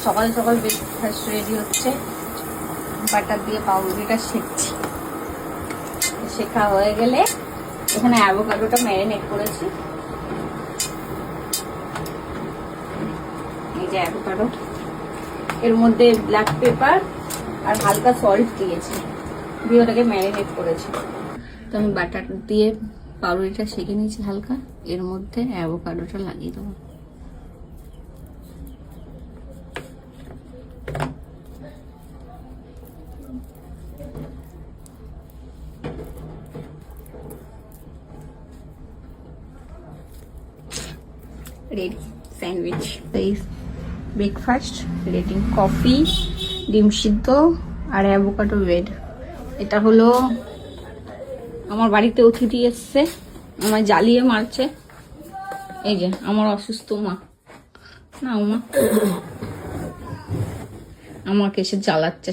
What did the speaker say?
সকাল সকাল breakfast ready হচ্ছে। বাটার দিয়ে পাউরুটিটা শেখছি। শেখা হয়ে গেলে এখানে অ্যাভোকাডোটা ম্যারিনেট করেছি। এই যে অ্যাভোকাডো, এর মধ্যে ব্ল্যাক পেপার আর হালকা সল্ট দিয়েছি, দিয়ে ওটাকে ম্যারিনেট করেছি। তো আমি বাটার দিয়ে পাউরুটিটা সেঁকে নিয়েছি হালকা, এর মধ্যে অ্যাভোকাডোটা লাগিয়ে দেবো। Ready sandwich, breakfast ready. Coffee, ডিম সিদ্ধ আর অ্যাভোকাডো ব্রেড। এটা হলো আমার বাড়িতে অতিথি এসছে, আমায় জ্বালিয়ে মারছে। এই যে আমার অসুস্থ মা, না মা আমাকে এসে জ্বালাচ্ছে।